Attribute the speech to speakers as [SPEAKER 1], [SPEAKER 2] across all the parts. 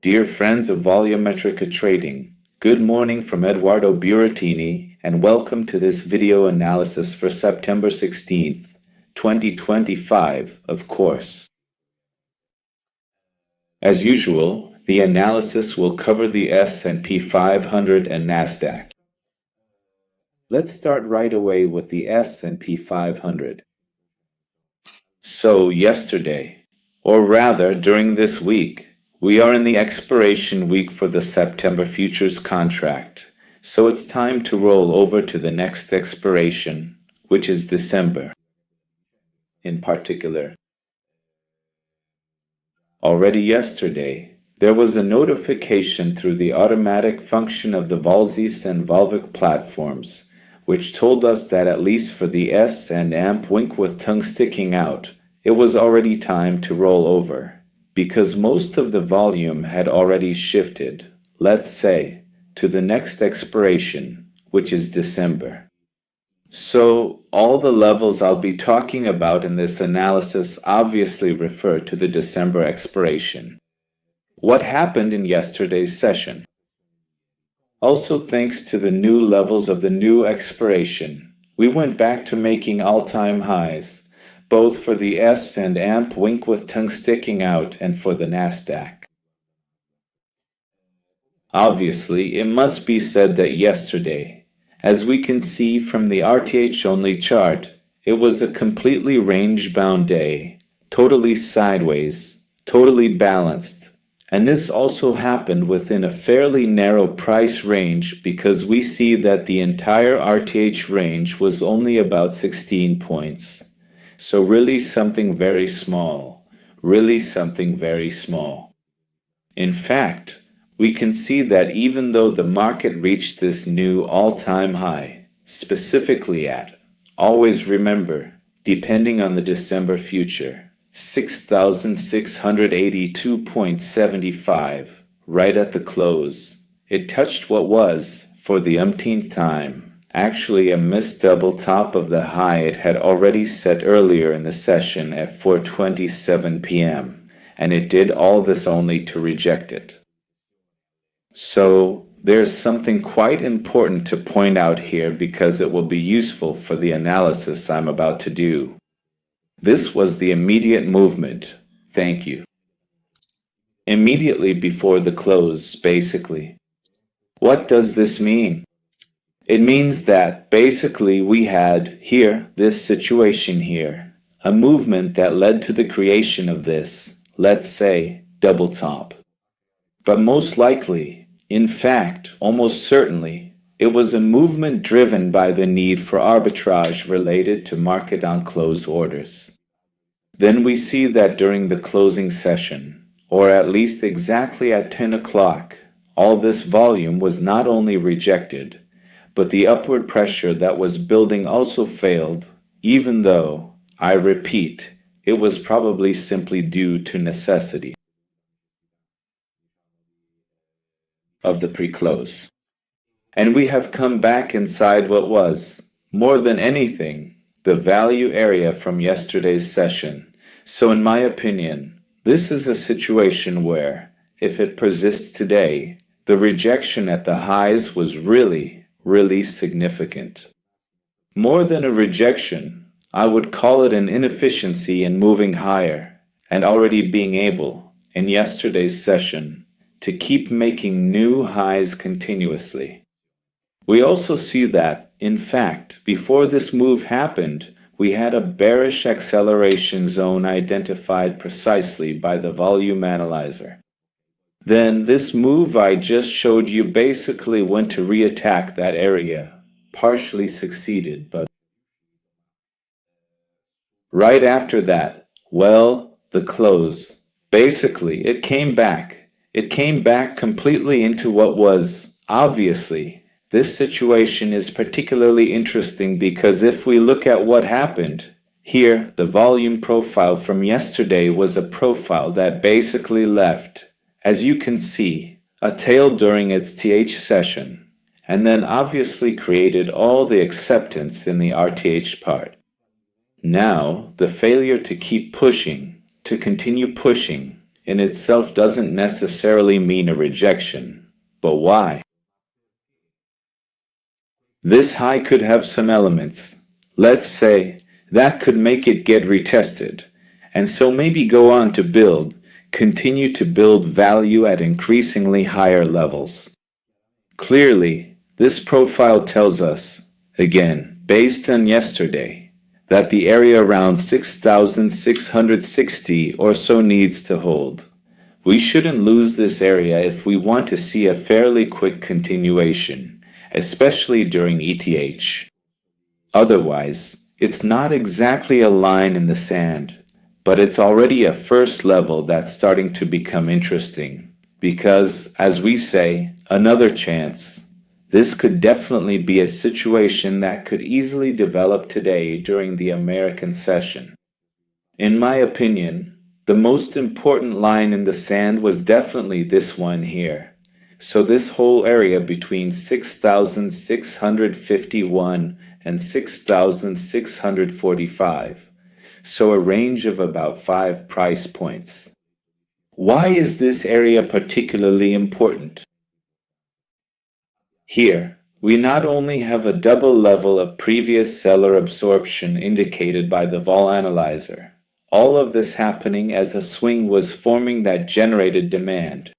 [SPEAKER 1] Dear friends of Volumetric Trading, good morning from Eduardo Buratini and welcome to this video analysis for September 16th, 2025, of course. As usual, the analysis will cover the S&P 500 and Nasdaq. Let's start right away with the S&P 500. So yesterday, or rather during this week, we are in the expiration week for the September futures contract, so it's time to roll over to the next expiration, which is December. In particular, already yesterday, there was a notification through the automatic function of the Volzis and Volvic platforms, which told us that at least for the S and AMP wink with tongue sticking out, it was already time to roll over, because most of the volume had already shifted, let's say, to the next expiration, which is December. So, all the levels I'll be talking about in this analysis obviously refer to the December expiration. What happened in yesterday's session? Also, thanks to the new levels of the new expiration, we went back to making all-time highs, both for the S and AMP wink with tongue sticking out and for the Nasdaq. Obviously, it must be said that yesterday, as we can see from the RTH-only chart, it was a completely range-bound day, totally sideways, totally balanced. And this also happened within a fairly narrow price range because we see that the entire RTH range was only about 16 points. So really something very small, really something very small. In fact, we can see that even though the market reached this new all-time high, specifically at, always remember, depending on the December future, 6,682.75, right at the close. It touched what was, for the umpteenth time, actually a missed double top of the high it had already set earlier in the session at 4:27 p.m., and it did all this only to reject it. So, there's something quite important to point out here because it will be useful for the analysis I'm about to do. This was the immediate movement. Thank you. Immediately before the close, basically. What does this mean? It means that, basically, we had, here, this situation here, a movement that led to the creation of this, let's say, double top. But most likely, in fact, almost certainly, it was a movement driven by the need for arbitrage related to market-on-close orders. Then we see that during the closing session, or at least exactly at 10 o'clock, all this volume was not only rejected, but the upward pressure that was building also failed, even though, I repeat, it was probably simply due to necessity of the pre-close. And we have come back inside what was, more than anything, the value area from yesterday's session. So in my opinion, this is a situation where, if it persists today, the rejection at the highs was really significant. More than a rejection, I would call it an inefficiency in moving higher and already being able, in yesterday's session, to keep making new highs continuously. We also see that, in fact, before this move happened, we had a bearish acceleration zone identified precisely by the volume analyzer. Then this move I just showed you basically went to re-attack that area, partially succeeded, but right after that, well, the close. Basically, it came back. It came back completely into what was, obviously. This situation is particularly interesting because if we look at what happened, here the volume profile from yesterday was a profile that basically left, as you can see, a tail during its TH session, and then obviously created all the acceptance in the RTH part. Now, the failure to keep pushing, to continue pushing, in itself doesn't necessarily mean a rejection. But why? This high could have some elements, let's say, that could make it get retested, and so maybe go on to continue to build value at increasingly higher levels. Clearly, this profile tells us, again, based on yesterday, that the area around 6,660 or so needs to hold. We shouldn't lose this area if we want to see a fairly quick continuation, especially during ETH. Otherwise, it's not exactly a line in the sand, but it's already a first level that's starting to become interesting. Because, as we say, another chance. This could definitely be a situation that could easily develop today during the American session. In my opinion, the most important line in the sand was definitely this one here. So this whole area between 6,651 and 6,645. So a range of about 5 price points. Why is this area particularly important? Here, we not only have a double level of previous seller absorption indicated by the vol analyzer, all of this happening as the swing was forming that generated demand,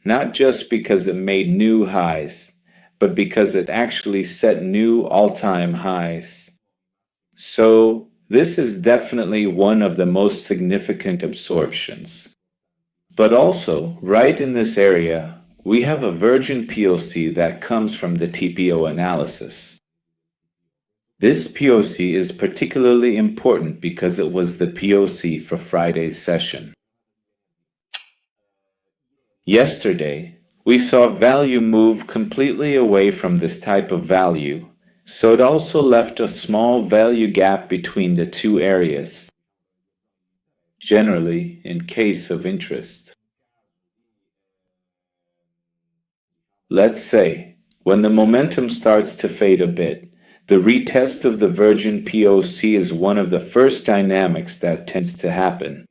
[SPEAKER 1] not just because it made new highs, but because it actually set new all-time highs. So, this is definitely one of the most significant absorptions. But also, right in this area, we have a virgin POC that comes from the TPO analysis. This POC is particularly important because it was the POC for Friday's session. Yesterday, we saw value move completely away from this type of value, so it also left a small value gap between the two areas, generally in case of interest. Let's say, when the momentum starts to fade a bit, the retest of the virgin POC is one of the first dynamics that tends to happen.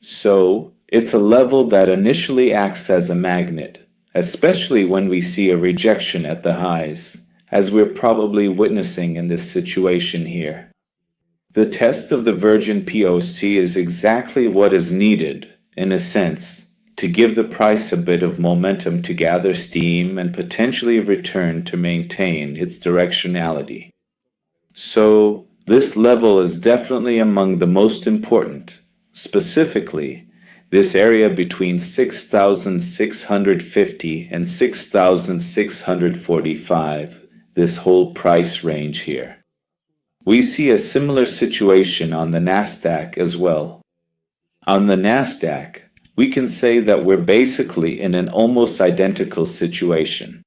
[SPEAKER 1] So, it's a level that initially acts as a magnet, especially when we see a rejection at the highs, as we're probably witnessing in this situation here. The test of the virgin POC is exactly what is needed, in a sense, to give the price a bit of momentum to gather steam and potentially return to maintain its directionality. So, this level is definitely among the most important. Specifically, this area between 6,650 and 6,645, this whole price range here. We see a similar situation on the Nasdaq as well. On the Nasdaq, we can say that we're basically in an almost identical situation.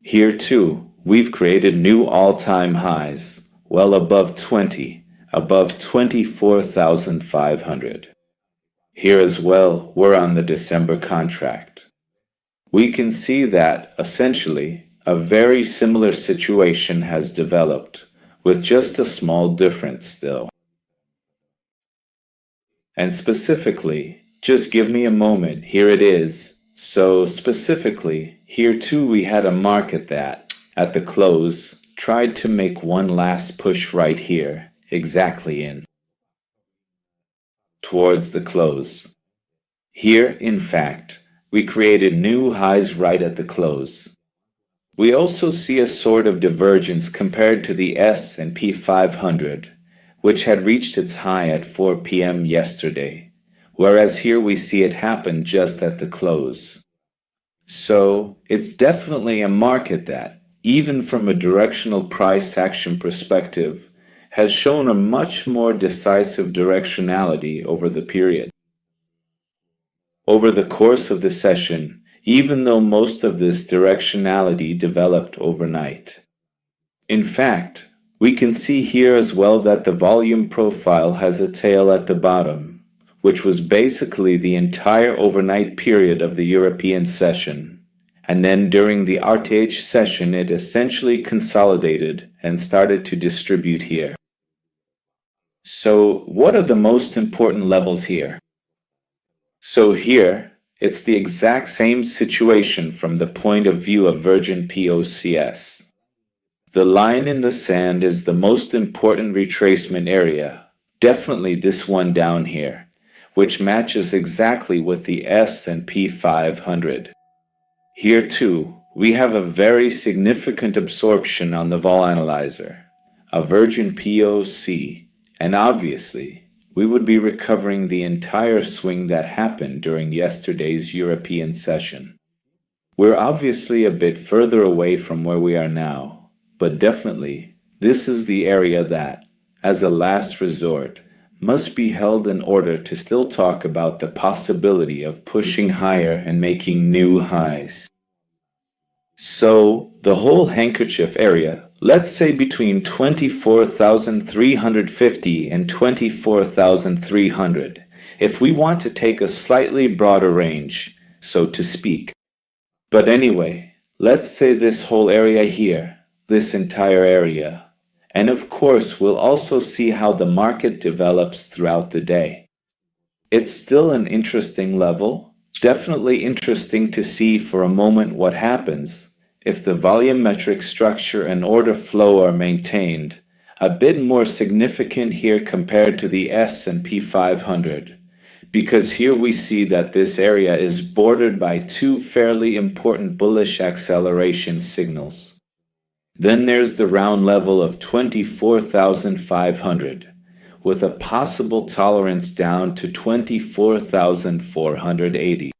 [SPEAKER 1] Here too, we've created new all-time highs, well above 24,500. Here as well, we're on the December contract. We can see that, essentially, a very similar situation has developed, with just a small difference though. And specifically, just give me a moment, here it is. So specifically, here too we had a market that, at the close, tried to make one last push right here, exactly in towards the close. Here, in fact, we created new highs right at the close. We also see a sort of divergence compared to the S&P 500, which had reached its high at 4 p.m. yesterday, whereas here we see it happen just at the close. So, it's definitely a market that, even from a directional price action perspective, has shown a much more decisive directionality over the period. Over the course of the session, even though most of this directionality developed overnight. In fact, we can see here as well that the volume profile has a tail at the bottom, which was basically the entire overnight period of the European session. And then during the RTH session, it essentially consolidated and started to distribute here. So, what are the most important levels here? So here, it's the exact same situation from the point of view of Virgin POCS. The line in the sand is the most important retracement area, definitely this one down here, which matches exactly with the S&P 500. Here too, we have a very significant absorption on the vol analyzer, a Virgin POC, and obviously, we would be recovering the entire swing that happened during yesterday's European session. We're obviously a bit further away from where we are now, but definitely, this is the area that, as a last resort, must be held in order to still talk about the possibility of pushing higher and making new highs. So, the whole handkerchief area, let's say between 24,350 and 24,300, if we want to take a slightly broader range, so to speak. But anyway, let's say this whole area here, this entire area. And of course, we'll also see how the market develops throughout the day. It's still an interesting level, definitely interesting to see for a moment what happens if the volumetric structure and order flow are maintained, a bit more significant here compared to the S&P 500. Because here we see that this area is bordered by two fairly important bullish acceleration signals. Then there's the round level of 24,500, with a possible tolerance down to 24,480.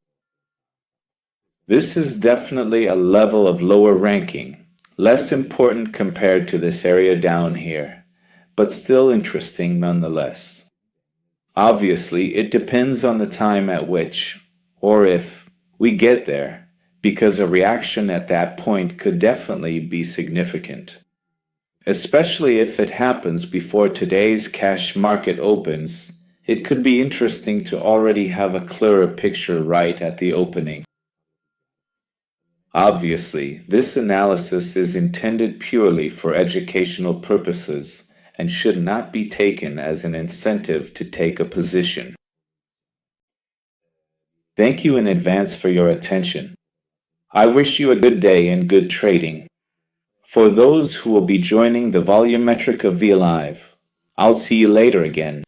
[SPEAKER 1] This is definitely a level of lower ranking, less important compared to this area down here, but still interesting nonetheless. Obviously, it depends on the time at which, or if, we get there, because a reaction at that point could definitely be significant. Especially if it happens before today's cash market opens, it could be interesting to already have a clearer picture right at the opening. Obviously, this analysis is intended purely for educational purposes and should not be taken as an incentive to take a position. Thank you in advance for your attention. I wish you a good day and good trading. For those who will be joining the Volumetric of V Live, I'll see you later again.